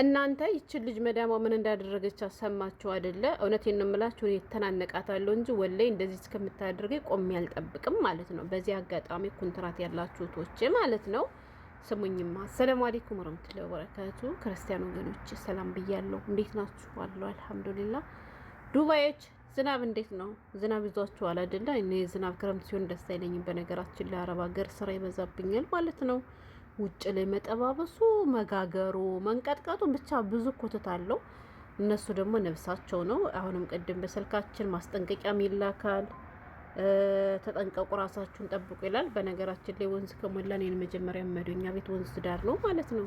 እናንተ ይችን ልጅ መዳሟ ምን እንዳደረገች ሰማችሁ አይደለ? እውነቴን ነው የምላችሁ። እኔ ተናነቃታለሁ እንጂ ወላይ እንደዚህ እስከምታደርገኝ ቆሜ አልጠብቅም ማለት ነው። በዚህ አጋጣሚ ኮንትራት ያላችሁ ቶቼ ማለት ነው ስሙኝማ። አሰላሙ አለይኩም ወራህመቱላሂ ወበረካቱ። ክርስቲያን ወገኖች ሰላም ብያለሁ። እንዴት ናችሁ? አለሁ አልሐምዱሊላህ። ዱባዮች ዝናብ እንዴት ነው? ዝናብ ይዟችኋል አይደለ? እኔ ዝናብ ክረምት ሲሆን ደስ አይለኝም። በነገራችን ላይ አረብ ሀገር ስራ ይበዛብኛል ማለት ነው። ውጭ ላይ መጠባበሱ፣ መጋገሩ፣ መንቀጥቀጡ ብቻ ብዙ ኮተት አለው። እነሱ ደግሞ ነፍሳቸው ነው። አሁንም ቅድም በስልካችን ማስጠንቀቂያም ይላካል። ተጠንቀቁ፣ ራሳችሁን ጠብቁ ይላል። በነገራችን ላይ ወንዝ ከሞላ እኔን መጀመሪያ መዶኛ ቤት ወንዝ ዳር ነው ማለት ነው።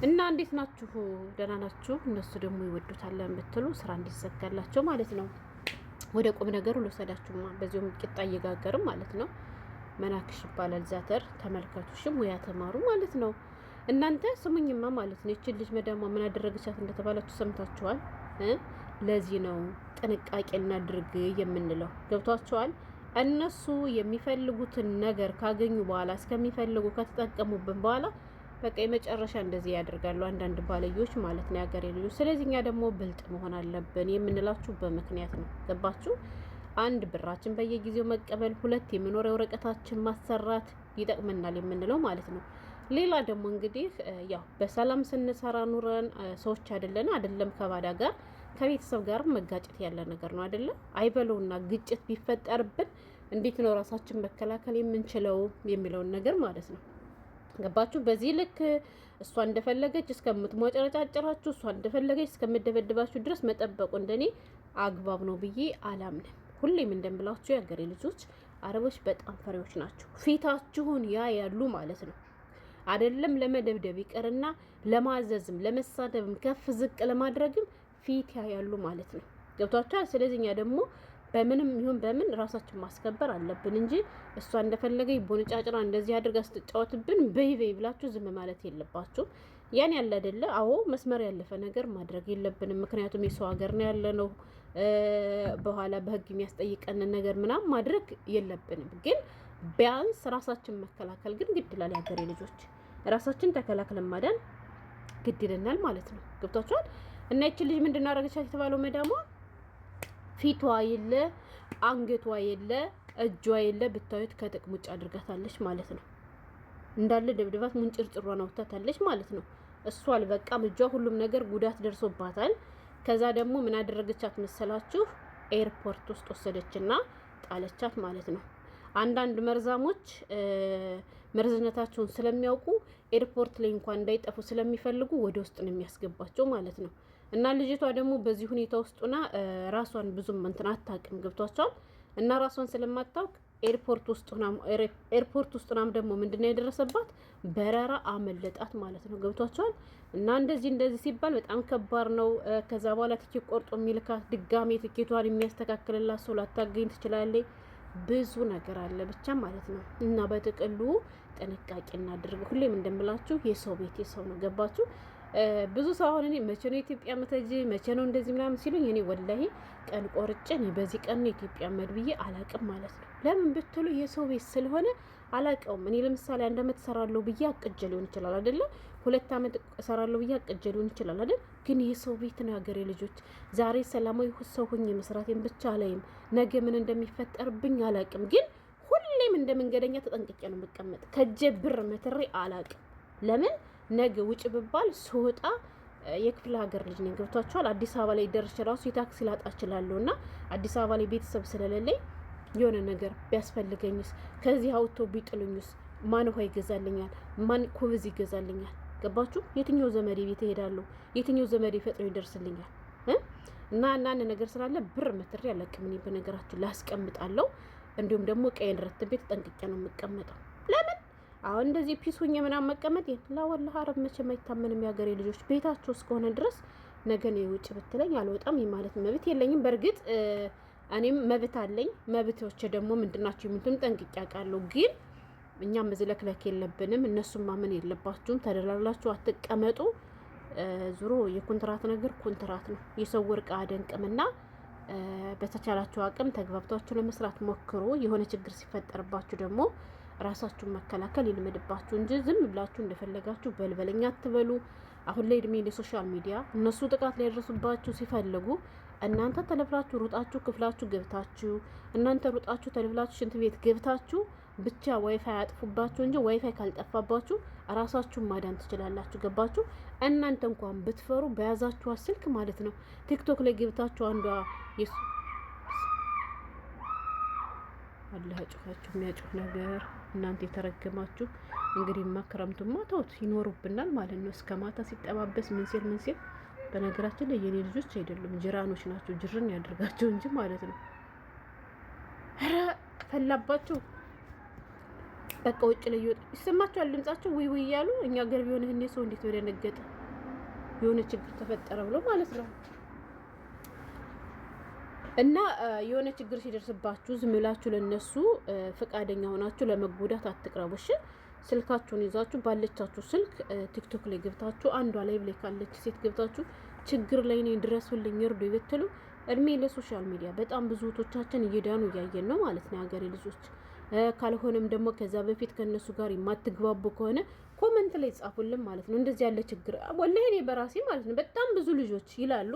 እና እንዴት ናችሁ? ደህና ናችሁ? እነሱ ደግሞ ይወዱታል ብትሉ ስራ እንዲዘጋላቸው ማለት ነው። ወደ ቁም ነገሩ ልወሰዳችሁማ። በዚሁም ቂጣ እየጋገርም ማለት ነው። መናክሽ ይባላል ዛተር። ተመልከቱ፣ ሙያ ተማሩ ማለት ነው። እናንተ ስሙኝማ ማለት ነው። ይችን ልጅ መዳሟ ምን አደረገቻት እንደተባላችሁ ሰምታችኋል። ለዚህ ነው ጥንቃቄ እናድርግ የምንለው። ገብቷችኋል? እነሱ የሚፈልጉትን ነገር ካገኙ በኋላ እስከሚፈልጉ ከተጠቀሙብን በኋላ በቃ የመጨረሻ እንደዚህ ያደርጋሉ አንዳንድ ባለዮች ማለት ነው፣ ያገሬ ልጆች። ስለዚህ እኛ ደግሞ ብልጥ መሆን አለብን የምንላችሁ በምክንያት ነው። ገባችሁ? አንድ ብራችን በየጊዜው መቀበል፣ ሁለት የመኖሪያ ወረቀታችን ማሰራት ይጠቅመናል የምንለው ማለት ነው። ሌላ ደግሞ እንግዲህ ያው በሰላም ስንሰራ ኑረን ሰዎች አይደለም ከባዳ ጋር ከቤተሰብ ጋር መጋጨት ያለ ነገር ነው አይደለ? አይበለውና ግጭት ቢፈጠርብን እንዴት ነው ራሳችን መከላከል የምንችለው የሚለውን ነገር ማለት ነው። ገባችሁ? በዚህ ልክ እሷ እንደፈለገች እስከምትሞጨረጫጭራችሁ፣ እሷ እንደፈለገች እስከምደበድባችሁ ድረስ መጠበቁ እንደኔ አግባብ ነው ብዬ አላምንም። ሁሌም እንደምላችሁ የሀገሬ ልጆች አረቦች በጣም ፈሪዎች ናቸው። ፊታችሁን ያያሉ ማለት ነው። አይደለም ለመደብደብ ይቀርና ለማዘዝም ለመሳደብም ከፍ ዝቅ ለማድረግም ፊት ያያሉ ማለት ነው። ገብቷችኋል? ስለዚህ እኛ ደግሞ በምንም ይሁን በምን ራሳችን ማስከበር አለብን እንጂ እሷ እንደፈለገኝ ቦንጫጭራ እንደዚህ አድርጋ ስትጫወትብን በይ ብላችሁ ዝም ማለት የለባችሁ። ያን ያለ አይደለ? አዎ መስመር ያለፈ ነገር ማድረግ የለብንም። ምክንያቱም የሰው ሀገር ነው ያለነው። በኋላ በህግ የሚያስጠይቀንን ነገር ምናምን ማድረግ የለብንም። ግን ቢያንስ ራሳችን መከላከል ግን ግድ ይላል። የሀገሬ ልጆች ራሳችን ተከላክለን ማዳን ግድ ይለናል ማለት ነው። ገብቷችኋል? እና ይችን ልጅ ምንድን አደረገቻት የተባለው መዳሟ ፊቷ የለ አንገቷ የለ እጇ የለ ብታዩት ከጥቅም ውጭ አድርጋታለች ማለት ነው። እንዳለ ደብድባት ሙንጭርጭሯን አውጥታታለች ማለት ነው። እሷ አልበቃም፣ እጇ ሁሉም ነገር ጉዳት ደርሶባታል። ከዛ ደግሞ ምን አደረገቻት መሰላችሁ? ኤርፖርት ውስጥ ወሰደችና ጣለቻት ማለት ነው። አንዳንድ መርዛሞች መርዝነታቸውን ስለሚያውቁ ኤርፖርት ላይ እንኳን እንዳይጠፉ ስለሚፈልጉ ወደ ውስጥ ነው የሚያስገባቸው ማለት ነው። እና ልጅቷ ደግሞ በዚህ ሁኔታ ውስጥና ራሷን ብዙም እንትን አታውቅም። ገብቷቸዋል? እና ራሷን ስለማታውቅ ኤርፖርት ውስጥ ናም ደግሞ ምንድነው የደረሰባት? በረራ አመለጣት ማለት ነው። ገብቷቸዋል? እና እንደዚህ ሲባል በጣም ከባድ ነው። ከዛ በኋላ ትኬት ቆርጦ የሚልካት ድጋሜ ትኬቷን የሚያስተካክልላት ሰው ላታገኝ ትችላለች። ብዙ ነገር አለ ብቻ ማለት ነው። እና በጥቅሉ ጥንቃቄ እናድርግ። ሁሌም እንደምላችሁ የሰው ቤት የሰው ነው። ገባችሁ? ብዙ ሰው አሁን እኔ መቼ ነው ኢትዮጵያ መተጂ መቼ ነው እንደዚህ ምናምን ሲሉኝ እኔ ወላሂ ቀን ቆርጬ እኔ በዚህ ቀን ነው ኢትዮጵያ መድብዬ አላቅም ማለት ነው። ለምን ብትሉ የሰው ቤት ስለሆነ አላቀውም። እኔ ለምሳሌ 1 አመት እሰራለሁ ብዬ አቅጄ ሊሆን ይችላል አይደለ? 2 አመት እሰራለሁ ብዬ አቅጄ ሊሆን ይችላል አይደል? ግን የሰው ቤት ነው ሀገሬ ልጆች። ዛሬ ሰላማዊ ሰው ሆኜ መስራቴን ብቻ አላይም። ነገ ምን እንደሚፈጠርብኝ አላቅም። ግን ሁሌም እንደ መንገደኛ ተጠንቅቄ ነው የምቀመጥ። ከጄ ብር መትሬ አላቅም። ለምን ነገ ውጭ ብባል ስወጣ የክፍለ ሀገር ልጅ ነኝ። ገብቷችኋል? አዲስ አበባ ላይ ደርሼ ራሱ የታክሲ ላጣ እችላለሁ። እና አዲስ አበባ ላይ ቤተሰብ ስለሌለኝ የሆነ ነገር ቢያስፈልገኝስ፣ ከዚህ አውጥቶ ቢጥሉኝስ ማን ውሃ ይገዛልኛል? ማን ኩብዝ ይገዛልኛል? ገባችሁ? የትኛው ዘመዴ ቤት እሄዳለሁ? የትኛው ዘመዴ ፈጥኖ ይደርስልኛል? እና አንድ ነገር ስላለ ብር መትሬ አለቅም። እኔ በነገራችን ላስቀምጣለሁ። እንዲሁም ደግሞ ቀይን ረትቤ ተጠንቅቄ ነው የምቀመጠው። ለምን አሁን እንደዚህ ፒስ ሆኜ ምናምን መቀመጥ ለወላሂ አረብ መቼም አይታመንም። የሀገሬ ልጆች ቤታቸው እስከሆነ ድረስ ነገ ነው የውጭ ብትለኝ አልወጣም ማለት መብት የለኝም። በእርግጥ እኔም መብት አለኝ። መብቶች ደግሞ ምንድናቸው የምንቱን ጠንቅቄ አውቃለሁ። ግን እኛም መዝለክለክ የለብንም። እነሱም ማመን የለባችሁም። ተደላላችሁ አትቀመጡ። ዙሮ የኮንትራት ነገር ኮንትራት ነው። የሰው ወርቅ አደንቅምና በተቻላችሁ አቅም ተግባብታችሁ ለመስራት ሞክሩ። የሆነ ችግር ሲፈጠርባችሁ ደግሞ ራሳችሁን መከላከል ይልመድባችሁ እንጂ ዝም ብላችሁ እንደፈለጋችሁ በልበለኛ አትበሉ። አሁን ላይ እድሜ ለሶሻል ሚዲያ እነሱ ጥቃት ሊያደርሱባችሁ ሲፈልጉ እናንተ ተለፍላችሁ ሩጣችሁ ክፍላችሁ ገብታችሁ እናንተ ሩጣችሁ ተለፍላችሁ ሽንት ቤት ገብታችሁ ብቻ ዋይፋይ አጥፉባችሁ እንጂ ዋይፋይ ካልጠፋባችሁ ራሳችሁን ማዳን ትችላላችሁ። ገባችሁ? እናንተ እንኳን ብትፈሩ በያዛችሁ ስልክ ማለት ነው ቲክቶክ ላይ ገብታችሁ አንዷ አላህ ጭፋችሁ የሚያጭፍ ነገር እናንተ የተረገማችሁ እንግዲህ ክረምቱማ ተውት ይኖሩብናል ማለት ነው። እስከ ማታ ሲጠባበስ ምን ሲል በነገራችን ላይ የኔ ልጆች አይደሉም ጅራኖች ናቸው። ጅርን ያደርጋቸው እንጂ ማለት ነው። ኧረ ፈላባቸው በቃ ውጭ ላይ ይሰማቸዋል ድምጻቸው ውይ ውይ እያሉ እኛ ገር ቢሆን እኔ ሰው እንዴት ወደ ነገጠ የሆነ ችግር ተፈጠረ ብሎ ማለት ነው። እና የሆነ ችግር ሲደርስባችሁ ዝም ብላችሁ ለነሱ ፈቃደኛ ሆናችሁ ለመጎዳት አትቅረቡሽ። ስልካችሁን ይዛችሁ ባለቻችሁ ስልክ ቲክቶክ ላይ ገብታችሁ አንዷ ላይ ብለ ካለች ሴት ገብታችሁ ችግር ላይ ነኝ ድረሱልኝ እርዱ ይበትሉ። እድሜ ለሶሻል ሚዲያ በጣም ብዙ እህቶቻችን እየዳኑ እያየን ነው ማለት ነው ያገሬ ልጆች። ካልሆነም ደግሞ ከዛ በፊት ከነሱ ጋር የማትግባቡ ከሆነ ኮሜንት ላይ ጻፉልን ማለት ነው። እንደዚህ ያለ ችግር ወላሂ እኔ በራሴ ማለት ነው በጣም ብዙ ልጆች ይላሉ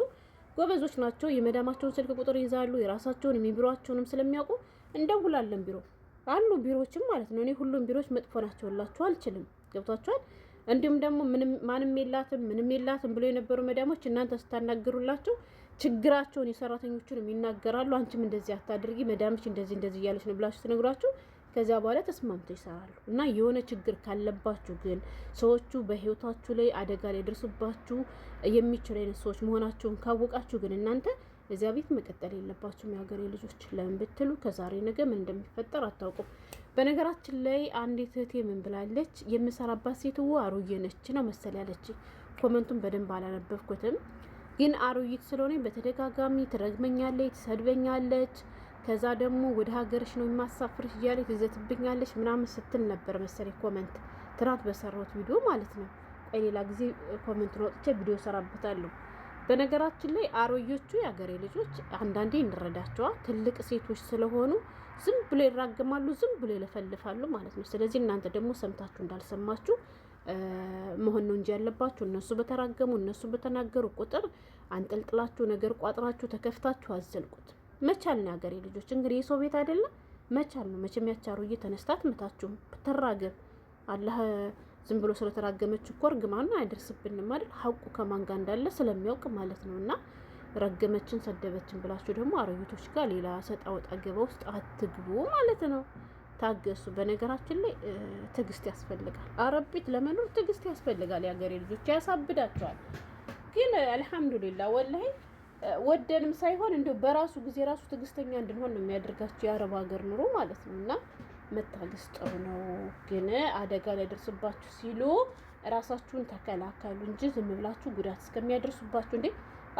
ጎበዞች ናቸው። የመዳማቸውን ስልክ ቁጥር ይዛሉ የራሳቸውን የሚቢሮአቸውንም ስለሚያውቁ እንደውላለን ቢሮ አሉ ቢሮዎችም ማለት ነው። እኔ ሁሉም ቢሮዎች መጥፎ ናቸውላችሁ አልችልም። ገብቷችኋል? እንዲሁም ደግሞ ምንም የላትም ብሎ የነበሩ መዳሞች እናንተ ስታናገሩላቸው ችግራቸውን የሰራተኞቹንም ይናገራሉ። አንቺም እንደዚህ አታድርጊ መዳምሽ እንደዚህ እያለች ነው ብላችሁ ትነግራችሁ ከዛ በኋላ ተስማምተው ይሰራሉ። እና የሆነ ችግር ካለባችሁ ግን ሰዎቹ በህይወታችሁ ላይ አደጋ ላይ ደርሱባችሁ የሚችሉ አይነት ሰዎች መሆናቸውን ካወቃችሁ ግን እናንተ እዚያ ቤት መቀጠል የለባችሁም የሀገሬ ልጆች። ለምን ብትሉ ከዛሬ ነገ ምን እንደሚፈጠር አታውቁም። በነገራችን ላይ አንዲት እህቴ ምን ብላለች? የምሰራባት ሴትዋ አሮዬ ነች ነው መሰል ያለች። ኮመንቱን በደንብ አላነበብኩትም፣ ግን አሮይት ስለሆነ በተደጋጋሚ ትረግመኛለች፣ ትሰድበኛለች። ከዛ ደግሞ ወደ ሀገርሽ ነው የማሳፍርሽ እያለች ትዘትብኛለች ምናምን ስትል ነበር መሰለኝ ኮመንት ትናንት በሰራሁት ቪዲዮ ማለት ነው። ቆይ ሌላ ጊዜ ኮመንት ነው ወጥቼ ቪዲዮ ሰራበታለሁ። በነገራችን ላይ አሮዮቹ የሀገሬ ልጆች አንዳንዴ እንረዳቸዋል። ትልቅ ሴቶች ስለሆኑ ዝም ብሎ ይራገማሉ፣ ዝም ብሎ ይለፈልፋሉ ማለት ነው። ስለዚህ እናንተ ደግሞ ሰምታችሁ እንዳልሰማችሁ መሆን ነው እንጂ ያለባችሁ እነሱ በተራገሙ እነሱ በተናገሩ ቁጥር አንጠልጥላችሁ ነገር ቋጥራችሁ ተከፍታችሁ አዘልቁት። መቻል ነው ያገሬ ልጆች። እንግዲህ የሰው ቤት አይደለም መቻል ነው። መቼም ያቻሩዬ ተነስታት መታችሁ ተራገም አላህ ዝም ብሎ ስለተራገመች እኮ እርግማን አይደርስብንም አይደል? ሀቁ ከማን ጋር እንዳለ ስለሚያውቅ ማለት ነውና ረገመችን ሰደበችን ብላችሁ ደግሞ አሮይቶች ጋር ሌላ ሰጣ ወጣ ገባ ውስጥ አትግቡ ማለት ነው። ታገሱ። በነገራችን ላይ ትዕግስት ያስፈልጋል። አረቢት ለመኖር ትዕግስት ያስፈልጋል። ያገሬ ልጆች ያሳብዳቸዋል። ግን አልহামዱሊላህ ወላሂ ወደንም ሳይሆን እንደው በራሱ ጊዜ ራሱ ትዕግስተኛ እንድንሆን ነው የሚያደርጋቸው የአረብ ሀገር ኑሮ ማለት ነውና መታገስ ጥሩ ነው። ግን አደጋ ሊያደርስባችሁ ሲሉ ራሳችሁን ተከላከሉ እንጂ ዝም ብላችሁ ጉዳት እስከሚያደርሱባችሁ እንዴ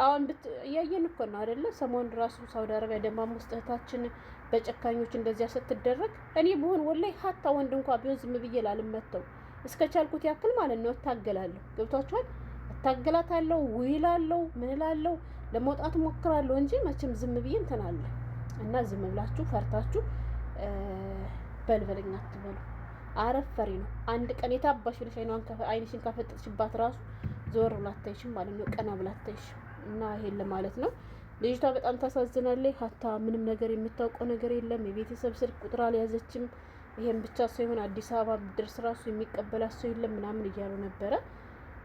አሁን እያየን እኮ ነው አይደለ? ሰሞኑን ራሱ ሳውዲ አረቢያ ደማም ውስጥ እህታችን በጨካኞች እንደዚያ ስትደረግ እኔ ብሆን ወላሂ ሀታ ወንድ እንኳን ቢሆን ዝም ብዬ ላልመተው እስከቻልኩት ያክል ማለት ነው እታገላለሁ። ገብቷችኋል? እታገላታለሁ፣ ውይላለሁ፣ ምን እላለሁ፣ ለመውጣት ሞክራለሁ እንጂ መቼም ዝም ብዬ እንትን አለ እና ዝም ብላችሁ ፈርታችሁ በልበለኛ አትበሉ። አረፈሪ ነው። አንድ ቀን የታባሽ ብለሽ አይንሽን ካፈጠጥሽባት ራሱ ዞር ብላታይሽም ማለት ነው፣ ቀና ብላታይሽም እና ይሄን ለማለት ነው። ልጅቷ በጣም ታሳዝናለች። ሀታ ምንም ነገር የምታውቀው ነገር የለም። የቤተሰብ ስልክ ቁጥር አልያዘችም። ይሄን ብቻ ሳይሆን አዲስ አበባ ብድርስ ራሱ የሚቀበላት ሰው የለም ምናምን እያሉ ነበረ።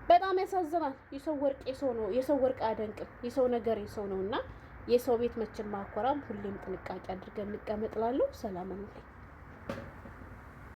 በጣም ያሳዝናል። የሰው ወርቅ የሰው ነው። የሰው ወርቅ አደንቅም። የሰው ነገር የሰው ነውና የሰው ቤት መቼም ማኮራም። ሁሌም ጥንቃቄ አድርገን እንቀመጥላለሁ። ሰላም ነው።